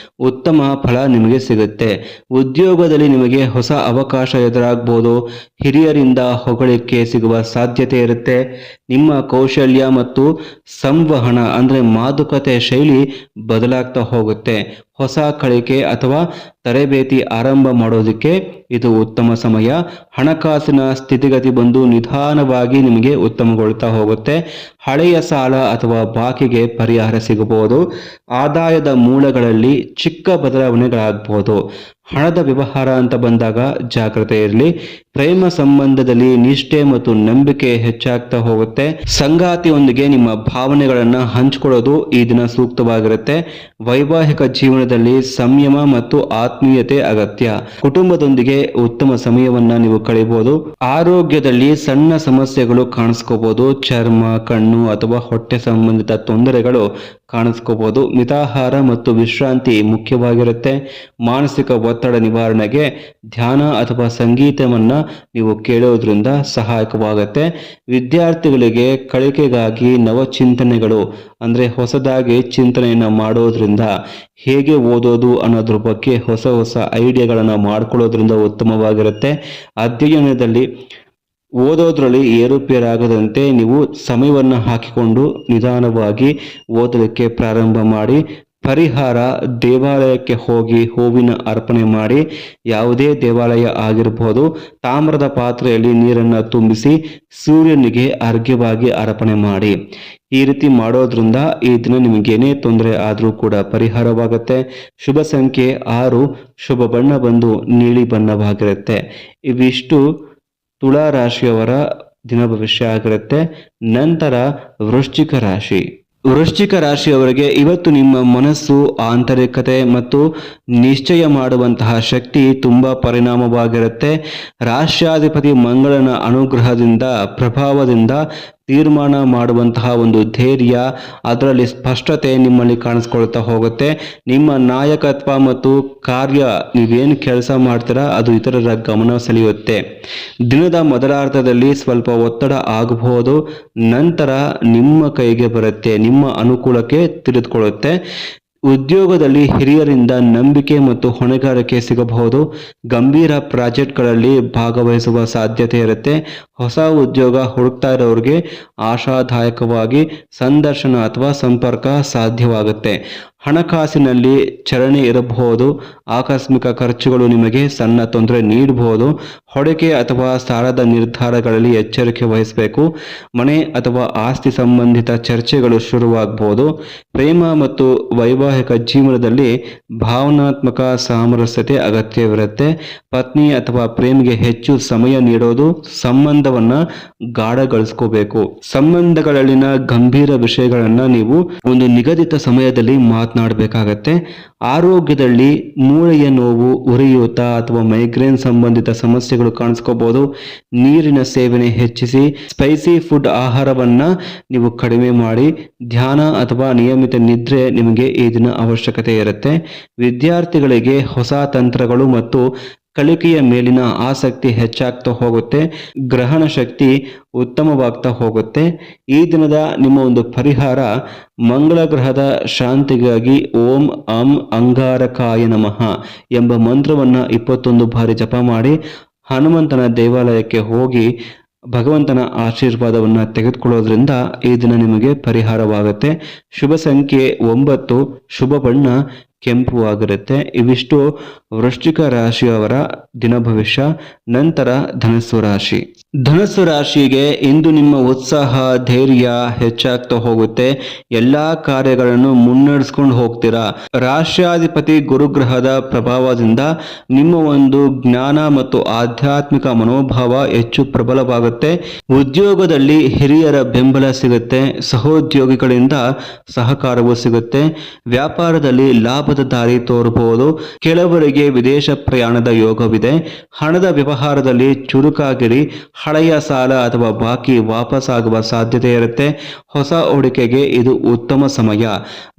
ಉತ್ತಮ ಫಲ ನಿಮಗೆ ಸಿಗುತ್ತೆ. ಉದ್ಯೋಗದಲ್ಲಿ ನಿಮಗೆ ಹೊಸ ಅವಕಾಶ ಎದುರಾಗ್ಬೋದು. ಹಿರಿಯರಿಂದ ಹೊಗಳಿಕೆ ಸಿಗುವ ಸಾಧ್ಯತೆ ಇರುತ್ತೆ. ನಿಮ್ಮ ಕೌಶಲ್ಯ ಮತ್ತು ಸಂವಹನ ಅಂದರೆ ಮಾತುಕತೆ ಶೈಲಿ ಬದಲಾಗ್ತಾ ಹೋಗುತ್ತೆ. ಹೊಸ ಕಲಿಕೆ ಅಥವಾ ತರಬೇತಿ ಆರಂಭ ಮಾಡೋದಕ್ಕೆ ಇದು ಉತ್ತಮ ಸಮಯ. ಹಣಕಾಸಿನ ಸ್ಥಿತಿಗತಿ ಬಂದು ನಿಧಾನವಾಗಿ ನಿಮಗೆ ಉತ್ತಮಗೊಳ್ತಾ ಹೋಗುತ್ತೆ. ಹಳೆಯ ಸಾಲ ಅಥವಾ ಬಾಕಿಗೆ ಪರಿಹಾರ ಸಿಗಬಹುದು. ಆದಾಯದ ಮೂಲಗಳಲ್ಲಿ ಚಿಕ್ಕ ಬದಲಾವಣೆಗಳಾಗಬಹುದು. ಹಣದ ವ್ಯವಹಾರ ಅಂತ ಬಂದಾಗ ಜಾಗ್ರತೆ ಇರಲಿ. ಪ್ರೇಮ ಸಂಬಂಧದಲ್ಲಿ ನಿಷ್ಠೆ ಮತ್ತು ನಂಬಿಕೆ ಹೆಚ್ಚಾಗ್ತಾ ಹೋಗುತ್ತೆ. ಸಂಗಾತಿಯೊಂದಿಗೆ ನಿಮ್ಮ ಭಾವನೆಗಳನ್ನು ಹಂಚಿಕೊಳ್ಳೋದು ಈ ದಿನ ಸೂಕ್ತವಾಗಿರುತ್ತೆ. ವೈವಾಹಿಕ ಜೀವನದಲ್ಲಿ ಸಂಯಮ ಮತ್ತು ಆತ್ಮೀಯತೆ ಅಗತ್ಯ. ಕುಟುಂಬದೊಂದಿಗೆ ಉತ್ತಮ ಸಮಯವನ್ನ ನೀವು ಕಳೆಯಬಹುದು. ಆರೋಗ್ಯದಲ್ಲಿ ಸಣ್ಣ ಸಮಸ್ಯೆಗಳು ಕಾಣಿಸ್ಕೋಬಹುದು. ಚರ್ಮ, ಕಣ್ಣು ಅಥವಾ ಹೊಟ್ಟೆ ಸಂಬಂಧಿತ ತೊಂದರೆಗಳು ಕಾಣಿಸ್ಕೋಬಹುದು. ಮಿತಾಹಾರ ಮತ್ತು ವಿಶ್ರಾಂತಿ ಮುಖ್ಯವಾಗಿರುತ್ತೆ. ಮಾನಸಿಕ ಒತ್ತಡ ನಿವಾರಣೆಗೆ ಧ್ಯಾನ ಅಥವಾ ಸಂಗೀತವನ್ನ ನೀವು ಕೇಳೋದ್ರಿಂದ ಸಹಾಯಕವಾಗುತ್ತೆ. ವಿದ್ಯಾರ್ಥಿಗಳಿಗೆ ಕಲಿಕೆಗಾಗಿ ನವಚಿಂತನೆಗಳು ಅಂದರೆ ಹೊಸದಾಗಿ ಚಿಂತನೆಯನ್ನು ಮಾಡೋದ್ರಿಂದ ಹೇಗೆ ಓದೋದು ಅನ್ನೋದ್ರ ಬಗ್ಗೆ ಹೊಸ ಹೊಸ ಐಡಿಯಾಗಳನ್ನು ಮಾಡ್ಕೊಳ್ಳೋದ್ರಿಂದ ಉತ್ತಮವಾಗಿರುತ್ತೆ. ಅಧ್ಯಯನದಲ್ಲಿ ಓದೋದ್ರಲ್ಲಿ ಏರುಪೇರಾಗದಂತೆ ನೀವು ಸಮಯವನ್ನು ಹಾಕಿಕೊಂಡು ನಿಧಾನವಾಗಿ ಓದಲಿಕ್ಕೆ ಪ್ರಾರಂಭ ಮಾಡಿ. ಪರಿಹಾರ, ದೇವಾಲಯಕ್ಕೆ ಹೋಗಿ ಹೂವಿನ ಅರ್ಪಣೆ ಮಾಡಿ. ಯಾವುದೇ ದೇವಾಲಯ ಆಗಿರಬಹುದು. ತಾಮ್ರದ ಪಾತ್ರೆಯಲ್ಲಿ ನೀರನ್ನು ತುಂಬಿಸಿ ಸೂರ್ಯನಿಗೆ ಅರ್ಘ್ಯವಾಗಿ ಅರ್ಪಣೆ ಮಾಡಿ. ಈ ರೀತಿ ಮಾಡೋದ್ರಿಂದ ಈ ದಿನ ನಿಮಗೇನೇ ತೊಂದರೆ ಆದರೂ ಕೂಡ ಪರಿಹಾರವಾಗುತ್ತೆ. ಶುಭ ಸಂಖ್ಯೆ 6, ಶುಭ ಬಣ್ಣ ಬಂದು ನೀಲಿ ಬಣ್ಣವಾಗಿರುತ್ತೆ. ಇವಿಷ್ಟು ತುಳಾ ರಾಶಿಯವರ ದಿನ ಭವಿಷ್ಯ ಆಗಿರುತ್ತೆ. ನಂತರ ವೃಶ್ಚಿಕ ರಾಶಿ. ವೃಶ್ಚಿಕ ರಾಶಿಯವರಿಗೆ ಇವತ್ತು ನಿಮ್ಮ ಮನಸ್ಸು, ಆಂತರಿಕತೆ ಮತ್ತು ನಿಶ್ಚಯ ಮಾಡುವಂತಹ ಶಕ್ತಿ ತುಂಬ ಪರಿಣಾಮವಾಗಿರುತ್ತೆ. ರಾಷ್ಟ್ರಾಧಿಪತಿ ಮಂಗಳನ ಅನುಗ್ರಹದಿಂದ, ಪ್ರಭಾವದಿಂದ ತೀರ್ಮಾನ ಮಾಡುವಂತಹ ಒಂದು ಧೈರ್ಯ, ಅದರಲ್ಲಿ ಸ್ಪಷ್ಟತೆ ನಿಮ್ಮಲ್ಲಿ ಕಾಣಿಸ್ಕೊಳ್ತಾ ಹೋಗುತ್ತೆ. ನಿಮ್ಮ ನಾಯಕತ್ವ ಮತ್ತು ಕಾರ್ಯ, ನೀವೇನು ಕೆಲಸ ಮಾಡ್ತೀರಾ ಅದು ಇತರರ ಗಮನ ಸೆಳೆಯುತ್ತೆ. ದಿನದ ಮೊದಲಾರ್ಧದಲ್ಲಿ ಸ್ವಲ್ಪ ಒತ್ತಡ ಆಗಬಹುದು. ನಂತರ ನಿಮ್ಮ ಕೈಗೆ ಬರುತ್ತೆ, ನಿಮ್ಮ ಅನುಕೂಲಕ್ಕೆ ತಿಳಿದುಕೊಳ್ಳುತ್ತೆ. ಉದ್ಯೋಗದಲ್ಲಿ ಹಿರಿಯರಿಂದ ನಂಬಿಕೆ ಮತ್ತು ಹೊಣೆಗಾರಿಕೆ ಸಿಗಬಹುದು. ಗಂಭೀರ ಪ್ರಾಜೆಕ್ಟ್ಗಳಲ್ಲಿ ಭಾಗವಹಿಸುವ ಸಾಧ್ಯತೆ ಇರುತ್ತೆ. ಹೊಸ ಉದ್ಯೋಗ ಹುಡುಕ್ತಾ ಇರೋರಿಗೆ ಆಶಾದಾಯಕವಾಗಿ ಸಂದರ್ಶನ ಅಥವಾ ಸಂಪರ್ಕ ಸಾಧ್ಯವಾಗುತ್ತೆ. ಹಣಕಾಸಿನಲ್ಲಿ ಚಲನೆ ಇರಬಹುದು. ಆಕಸ್ಮಿಕ ಖರ್ಚುಗಳು ನಿಮಗೆ ಸಣ್ಣ ತೊಂದರೆ ನೀಡಬಹುದು. ಹೂಡಿಕೆ ಅಥವಾ ಸಾಲದ ನಿರ್ಧಾರಗಳಲ್ಲಿ ಎಚ್ಚರಿಕೆ ವಹಿಸಬೇಕು. ಮನೆ ಅಥವಾ ಆಸ್ತಿ ಸಂಬಂಧಿತ ಚರ್ಚೆಗಳು ಶುರುವಾಗಬಹುದು. ಪ್ರೇಮ ಮತ್ತು ವೈವಾಹಿಕ ಜೀವನದಲ್ಲಿ ಭಾವನಾತ್ಮಕ ಸಾಮರಸ್ಯತೆ ಅಗತ್ಯವಿರುತ್ತೆ. ಪತ್ನಿ ಅಥವಾ ಪ್ರೇಮಿಗೆ ಹೆಚ್ಚು ಸಮಯ ನೀಡೋದು ಸಂಬಂಧವನ್ನ ಗಾಢಗೊಳಿಸ್ಕೋಬೇಕು. ಸಂಬಂಧಗಳಲ್ಲಿನ ಗಂಭೀರ ವಿಷಯಗಳನ್ನ ನೀವು ಒಂದು ನಿಗದಿತ ಸಮಯದಲ್ಲಿ ಮಾತನಾಡಬೇಕಾಗತ್ತೆ. ಆರೋಗ್ಯದಲ್ಲಿ ಮೂಳೆಯ ನೋವು, ಉರಿಯೂತ ಅಥವಾ ಮೈಗ್ರೇನ್ ಸಂಬಂಧಿತ ಸಮಸ್ಯೆಗಳು ಕಾಣಿಸ್ಕೋಬಹುದು. ನೀರಿನ ಸೇವನೆ ಹೆಚ್ಚಿಸಿ. ಸ್ಪೈಸಿ ಫುಡ್ ಆಹಾರವನ್ನ ನೀವು ಕಡಿಮೆ ಮಾಡಿ. ಧ್ಯಾನ ಅಥವಾ ನಿಯಮಿತ ನಿದ್ರೆ ನಿಮಗೆ ಈ ದಿನ ಅವಶ್ಯಕತೆ ಇರುತ್ತೆ. ವಿದ್ಯಾರ್ಥಿಗಳಿಗೆ ಹೊಸ ತಂತ್ರಗಳು ಮತ್ತು ಕಲಿಕೆಯ ಮೇಲಿನ ಆಸಕ್ತಿ ಹೆಚ್ಚಾಗ್ತಾ ಹೋಗುತ್ತೆ. ಗ್ರಹಣ ಶಕ್ತಿ ಉತ್ತಮವಾಗ್ತಾ ಹೋಗುತ್ತೆ. ಈ ದಿನದ ನಿಮ್ಮ ಒಂದು ಪರಿಹಾರ, ಮಂಗಳ ಗ್ರಹದ ಶಾಂತಿಗಾಗಿ ಓಂ ಅಂ ಅಂಗಾರಕಾಯ ನಮಃ ಎಂಬ ಮಂತ್ರವನ್ನು 21 ಬಾರಿ ಜಪ ಮಾಡಿ. ಹನುಮಂತನ ದೇವಾಲಯಕ್ಕೆ ಹೋಗಿ ಭಗವಂತನ ಆಶೀರ್ವಾದವನ್ನು ತೆಗೆದುಕೊಳ್ಳೋದ್ರಿಂದ ಈ ದಿನ ನಿಮಗೆ ಪರಿಹಾರವಾಗುತ್ತೆ. ಶುಭ ಸಂಖ್ಯೆ 9, ಶುಭ ಬಣ್ಣ ಕೆಂಪು ಆಗಿರುತ್ತೆ. ಇವಿಷ್ಟು ವೃಶ್ಚಿಕ ರಾಶಿಯವರ ದಿನ ಭವಿಷ್ಯ. ನಂತರ ಧನಸ್ಸು ರಾಶಿ. ಧನಸ್ಸು ರಾಶಿಗೆ ಇಂದು ನಿಮ್ಮ ಉತ್ಸಾಹ, ಧೈರ್ಯ ಹೆಚ್ಚಾಗ್ತಾ ಹೋಗುತ್ತೆ. ಎಲ್ಲಾ ಕಾರ್ಯಗಳನ್ನು ಮುನ್ನಡೆಸ್ಕೊಂಡು ಹೋಗ್ತೀರಾ. ರಾಷ್ಟ್ರಾಧಿಪತಿ ಗುರುಗ್ರಹದ ಪ್ರಭಾವದಿಂದ ನಿಮ್ಮ ಒಂದು ಜ್ಞಾನ ಮತ್ತು ಆಧ್ಯಾತ್ಮಿಕ ಮನೋಭಾವ ಹೆಚ್ಚು ಪ್ರಬಲವಾಗುತ್ತೆ. ಉದ್ಯೋಗದಲ್ಲಿ ಹಿರಿಯರ ಬೆಂಬಲ ಸಿಗುತ್ತೆ. ಸಹೋದ್ಯೋಗಿಗಳಿಂದ ಸಹಕಾರವೂ ಸಿಗುತ್ತೆ. ವ್ಯಾಪಾರದಲ್ಲಿ ಲಾಭದ ದಾರಿ ತೋರಬಹುದು. ಕೆಲವರಿಗೆ ವಿದೇಶ ಪ್ರಯಾಣದ ಯೋಗವಿದೆ. ಹಣದ ವ್ಯವಹಾರದಲ್ಲಿ ಚುರುಕಾಗಿರಿ. ಹಳೆಯ ಸಾಲ ಅಥವಾ ಬಾಕಿ ವಾಪಸ್ ಆಗುವ ಸಾಧ್ಯತೆ ಇರುತ್ತೆ. ಹೊಸ ಹೂಡಿಕೆಗೆ ಇದು ಉತ್ತಮ ಸಮಯ.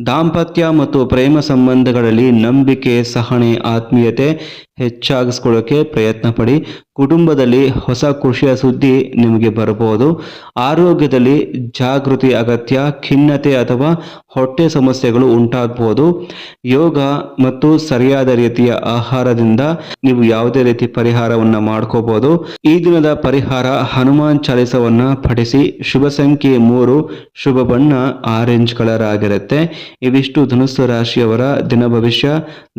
ದಾಂಪತ್ಯ ಮತ್ತು ಪ್ರೇಮ ಸಂಬಂಧಗಳಲ್ಲಿ ನಂಬಿಕೆ, ಸಹನೆ, ಆತ್ಮೀಯತೆ ಹೆಚ್ಚಾಗಿಸ್ಕೊಳ್ಳೋಕೆ ಪ್ರಯತ್ನ ಪಡಿ. ಕುಟುಂಬದಲ್ಲಿ ಹೊಸ ಖುಷಿಯ ಸುದ್ದಿ ನಿಮಗೆ ಬರಬಹುದು. ಆರೋಗ್ಯದಲ್ಲಿ ಜಾಗೃತಿ ಅಗತ್ಯ. ಖಿನ್ನತೆ ಅಥವಾ ಹೊಟ್ಟೆ ಸಮಸ್ಯೆಗಳು ಉಂಟಾಗಬಹುದು. ಯೋಗ ಮತ್ತು ಸರಿಯಾದ ರೀತಿಯ ಆಹಾರದಿಂದ ನೀವು ಯಾವುದೇ ರೀತಿ ಪರಿಹಾರವನ್ನ ಮಾಡ್ಕೋಬಹುದು. ಈ ದಿನದ ಪರಿಹಾರ ಹನುಮಾನ್ ಚಾಲಿಸವನ್ನ ಪಠಿಸಿ. ಶುಭ ಸಂಖ್ಯೆ 3, ಶುಭ ಬಣ್ಣ ಆರೆಂಜ್ ಕಲರ್ ಆಗಿರುತ್ತೆ. ಇವಿಷ್ಟು ಧನುಸ್ಸು ರಾಶಿಯವರ ದಿನ ಭವಿಷ್ಯ.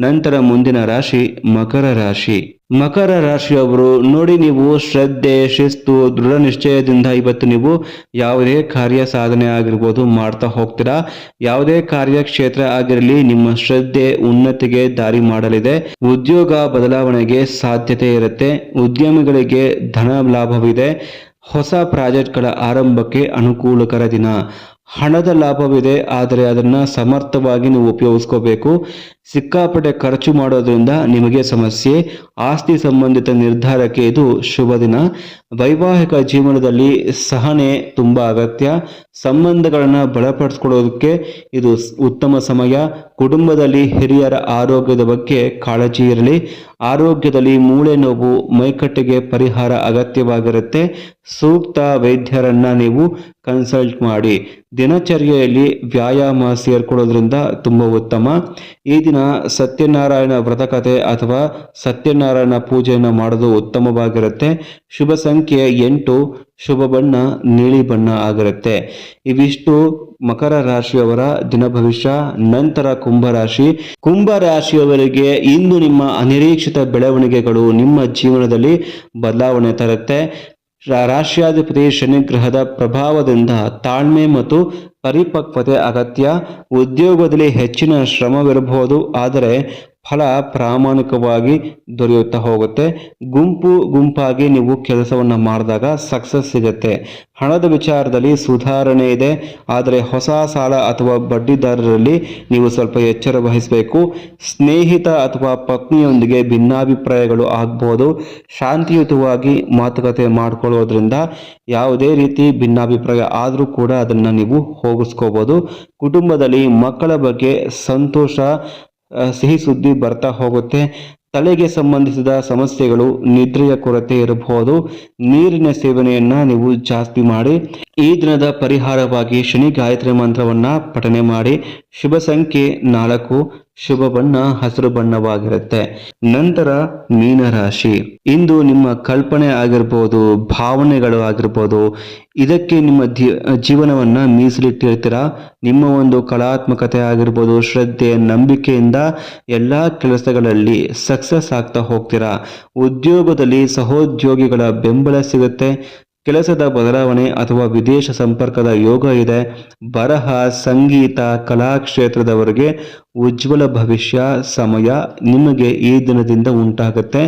ನಂತರ ಮುಂದಿನ ರಾಶಿ ಮಕರ ರಾಶಿ. ಮಕರ ರಾಶಿಯವರು ನೋಡಿ, ನೀವು ಶ್ರದ್ಧೆ, ಶಿಸ್ತು, ದೃಢ ನಿಶ್ಚಯದಿಂದ ಇವತ್ತು ನೀವು ಯಾವುದೇ ಕಾರ್ಯ ಸಾಧನೆ ಆಗಿರ್ಬೋದು ಮಾಡ್ತಾ ಹೋಗ್ತೀರಾ. ಯಾವುದೇ ಕಾರ್ಯಕ್ಷೇತ್ರ ಆಗಿರಲಿ, ನಿಮ್ಮ ಶ್ರದ್ಧೆ ಉನ್ನತಿಗೆ ದಾರಿ ಮಾಡಲಿದೆ. ಉದ್ಯೋಗ ಬದಲಾವಣೆಗೆ ಸಾಧ್ಯತೆ ಇರುತ್ತೆ. ಉದ್ಯಮಿಗಳಿಗೆ ಧನ ಲಾಭವಿದೆ. ಹೊಸ ಪ್ರಾಜೆಕ್ಟ್ಗಳ ಆರಂಭಕ್ಕೆ ಅನುಕೂಲಕರ ದಿನ. ಹಣದ ಲಾಭವಿದೆ, ಆದರೆ ಅದನ್ನು ಸಮರ್ಥವಾಗಿ ನೀವು ಉಪಯೋಗಿಸ್ಕೋಬೇಕು. ಸಿಕ್ಕಾಪಟ್ಟೆ ಖರ್ಚು ಮಾಡೋದ್ರಿಂದ ನಿಮಗೆ ಸಮಸ್ಯೆ. ಆಸ್ತಿ ಸಂಬಂಧಿತ ನಿರ್ಧಾರಕ್ಕೆ ಇದು ಶುಭ ದಿನ. ವೈವಾಹಿಕ ಜೀವನದಲ್ಲಿ ಸಹನೆ ತುಂಬ ಅಗತ್ಯ. ಸಂಬಂಧಗಳನ್ನು ಬಲಪಡಿಸ್ಕೊಳ್ಳೋದಕ್ಕೆ ಇದು ಉತ್ತಮ ಸಮಯ. ಕುಟುಂಬದಲ್ಲಿ ಹಿರಿಯರ ಆರೋಗ್ಯದ ಬಗ್ಗೆ ಕಾಳಜಿ ಇರಲಿ. ಆರೋಗ್ಯದಲ್ಲಿ ಮೂಳೆ ನೋವು, ಮೈಕಟ್ಟಿಗೆ ಪರಿಹಾರ ಅಗತ್ಯವಾಗಿರುತ್ತೆ. ಸೂಕ್ತ ವೈದ್ಯರನ್ನ ನೀವು ಕನ್ಸಲ್ಟ್ ಮಾಡಿ. ದಿನಚರ್ಯೆಯಲ್ಲಿ ವ್ಯಾಯಾಮ ಸೇರ್ಕೊಳ್ಳೋದ್ರಿಂದ ತುಂಬ ಉತ್ತಮ. ಈ ದಿನ ಸತ್ಯನಾರಾಯಣ ವ್ರತಕಥೆ ಅಥವಾ ಸತ್ಯನಾರಾಯಣ ಪೂಜೆಯನ್ನು ಮಾಡೋದು ಉತ್ತಮವಾಗಿರುತ್ತೆ. ಶುಭ ಸಂಖ್ಯೆ 8, ಶುಭ ಬಣ್ಣ ನೀಲಿ ಬಣ್ಣ ಆಗಿರುತ್ತೆ. ಇವಿಷ್ಟು ಮಕರ ರಾಶಿಯವರ ದಿನ ಭವಿಷ್ಯ. ನಂತರ ಕುಂಭರಾಶಿ. ಕುಂಭರಾಶಿಯವರಿಗೆ ಇಂದು ನಿಮ್ಮ ಅನಿರೀಕ್ಷಿತ ಬೆಳವಣಿಗೆಗಳು ನಿಮ್ಮ ಜೀವನದಲ್ಲಿ ಬದಲಾವಣೆ ತರುತ್ತೆ. ರಾಷ್ಟ್ರಾಧಿಪತಿ ಶನಿ ಗ್ರಹದ ಪ್ರಭಾವದಿಂದ ತಾಳ್ಮೆ ಮತ್ತು ಪರಿಪಕ್ವತೆ ಅಗತ್ಯ. ಉದ್ಯೋಗದಲ್ಲಿ ಹೆಚ್ಚಿನ ಶ್ರಮವಿರಬಹುದು, ಆದರೆ ಫಲ ಪ್ರಾಮಾಣಿಕವಾಗಿ ದೊರೆಯುತ್ತಾ ಹೋಗುತ್ತೆ. ಗುಂಪಾಗಿ ನೀವು ಕೆಲಸವನ್ನು ಮಾಡಿದಾಗ ಸಕ್ಸಸ್ ಸಿಗುತ್ತೆ. ಹಣದ ವಿಚಾರದಲ್ಲಿ ಸುಧಾರಣೆ ಇದೆ, ಆದರೆ ಹೊಸ ಸಾಲ ಅಥವಾ ಬಡ್ಡಿದಾರರಲ್ಲಿ ನೀವು ಸ್ವಲ್ಪ ಎಚ್ಚರ ವಹಿಸಬೇಕು. ಸ್ನೇಹಿತ ಅಥವಾ ಪತ್ನಿಯೊಂದಿಗೆ ಭಿನ್ನಾಭಿಪ್ರಾಯಗಳು ಆಗ್ಬೋದು. ಶಾಂತಿಯುತವಾಗಿ ಮಾತುಕತೆ ಮಾಡಿಕೊಳ್ಳೋದ್ರಿಂದ ಯಾವುದೇ ರೀತಿ ಭಿನ್ನಾಭಿಪ್ರಾಯ ಆದರೂ ಕೂಡ ಅದನ್ನು ನೀವು ಹೋಗಿಸ್ಕೋಬೋದು. ಕುಟುಂಬದಲ್ಲಿ ಮಕ್ಕಳ ಬಗ್ಗೆ ಸಂತೋಷ, ಸಿಹಿ ಸುದ್ದಿ ಬರ್ತಾ ಹೋಗುತ್ತೆ. ತಲೆಗೆ ಸಂಬಂಧಿಸಿದ ಸಮಸ್ಯೆಗಳು, ನಿದ್ರೆಯ ಕೊರತೆ ಇರಬಹುದು. ನೀರಿನ ಸೇವನೆಯನ್ನ ನೀವು ಜಾಸ್ತಿ ಮಾಡಿ. ಈ ದಿನದ ಪರಿಹಾರವಾಗಿ ಶನಿ ಗಾಯತ್ರಿ ಮಂತ್ರವನ್ನ ಪಠನೆ ಮಾಡಿ. ಶುಭ ಸಂಖ್ಯೆ 4, ಶುಭ ಬಣ್ಣ ಹಸಿರು ಬಣ್ಣವಾಗಿರುತ್ತೆ. ನಂತರ ಮೀನರಾಶಿ. ಇಂದು ನಿಮ್ಮ ಕಲ್ಪನೆ ಆಗಿರ್ಬೋದು, ಭಾವನೆಗಳು ಆಗಿರ್ಬೋದು, ಇದಕ್ಕೆ ನಿಮ್ಮ ಜೀವನವನ್ನ ಮೀಸಲಿಟ್ಟಿರ್ತೀರಾ. ನಿಮ್ಮ ಒಂದು ಕಲಾತ್ಮಕತೆ ಆಗಿರ್ಬೋದು, ಶ್ರದ್ಧೆ, ನಂಬಿಕೆಯಿಂದ ಎಲ್ಲ ಕೆಲಸಗಳಲ್ಲಿ ಸಕ್ಸಸ್ ಆಗ್ತಾ ಹೋಗ್ತೀರಾ. ಉದ್ಯೋಗದಲ್ಲಿ ಸಹೋದ್ಯೋಗಿಗಳ ಬೆಂಬಲ ಸಿಗುತ್ತೆ. ಕೆಲಸದ ಬದಲಾವಣೆ ಅಥವಾ ವಿದೇಶ ಸಂಪರ್ಕದ ಯೋಗ ಇದೆ. ಬರಹ, ಸಂಗೀತ, ಕಲಾಕ್ಷೇತ್ರದವರಿಗೆ ಉಜ್ವಲ ಭವಿಷ್ಯ ಸಮಯ ನಿಮಗೆ ಈ ದಿನದಿಂದ ಉಂಟಾಗುತ್ತೆ.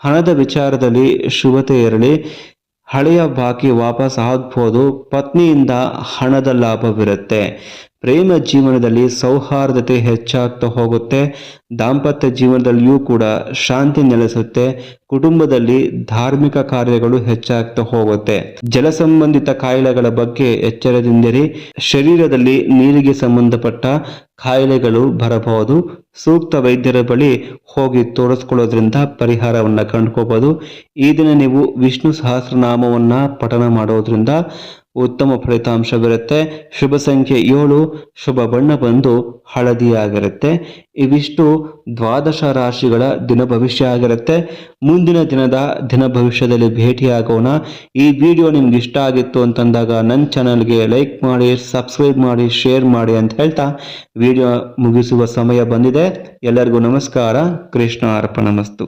ಹಣದ ವಿಚಾರದಲ್ಲಿ ಶುಭತೆ ಇರಲಿ. ಹಳೆಯ ಬಾಕಿ ವಾಪಸ್ ಆಗ್ಬೋದು. ಪತ್ನಿಯಿಂದ ಹಣದ ಲಾಭವಿರುತ್ತೆ. ಪ್ರೇಮ ಜೀವನದಲ್ಲಿ ಸೌಹಾರ್ದತೆ ಹೆಚ್ಚಾಗ್ತಾ ಹೋಗುತ್ತೆ. ದಾಂಪತ್ಯ ಜೀವನದಲ್ಲಿಯೂ ಕೂಡ ಶಾಂತಿ ನೆಲೆಸುತ್ತೆ. ಕುಟುಂಬದಲ್ಲಿ ಧಾರ್ಮಿಕ ಕಾರ್ಯಗಳು ಹೆಚ್ಚಾಗ್ತಾ ಹೋಗುತ್ತೆ. ಜಲ ಸಂಬಂಧಿತ ಕಾಯಿಲೆಗಳ ಬಗ್ಗೆ ಎಚ್ಚರದಿಂದಿರಿ. ಶರೀರದಲ್ಲಿ ನೀರಿಗೆ ಸಂಬಂಧಪಟ್ಟ ಕಾಯಿಲೆಗಳು ಬರಬಹುದು. ಸೂಕ್ತ ವೈದ್ಯರ ಬಳಿ ಹೋಗಿ ತೋರಿಸ್ಕೊಳ್ಳೋದ್ರಿಂದ ಪರಿಹಾರವನ್ನ ಕಂಡುಕೋಬಹುದು. ಈ ದಿನ ನೀವು ವಿಷ್ಣು ಸಹಸ್ರನಾಮವನ್ನ ಪಠನ ಮಾಡೋದ್ರಿಂದ ಉತ್ತಮ ಫಲಿತಾಂಶವಿರುತ್ತೆ. ಶುಭ ಸಂಖ್ಯೆ 7, ಶುಭ ಬಣ್ಣ ಬಂದು ಹಳದಿಯಾಗಿರುತ್ತೆ. ಇವಿಷ್ಟು ದ್ವಾದಶ ರಾಶಿಗಳ ದಿನ ಭವಿಷ್ಯ ಆಗಿರುತ್ತೆ. ಮುಂದಿನ ದಿನದ ದಿನ ಭವಿಷ್ಯದಲ್ಲಿ ಭೇಟಿಯಾಗೋಣ. ಈ ವಿಡಿಯೋ ನಿಮ್ಗೆ ಇಷ್ಟ ಆಗಿತ್ತು ಅಂತಂದಾಗ ನನ್ನ ಚಾನಲ್ಗೆ ಲೈಕ್ ಮಾಡಿ, ಸಬ್ಸ್ಕ್ರೈಬ್ ಮಾಡಿ, ಶೇರ್ ಮಾಡಿ ಅಂತ ಹೇಳ್ತಾ ವಿಡಿಯೋ ಮುಗಿಸುವ ಸಮಯ ಬಂದಿದೆ. ಎಲ್ಲರಿಗೂ ನಮಸ್ಕಾರ. ಕೃಷ್ಣ ಅರ್ಪಣಮಸ್ತು.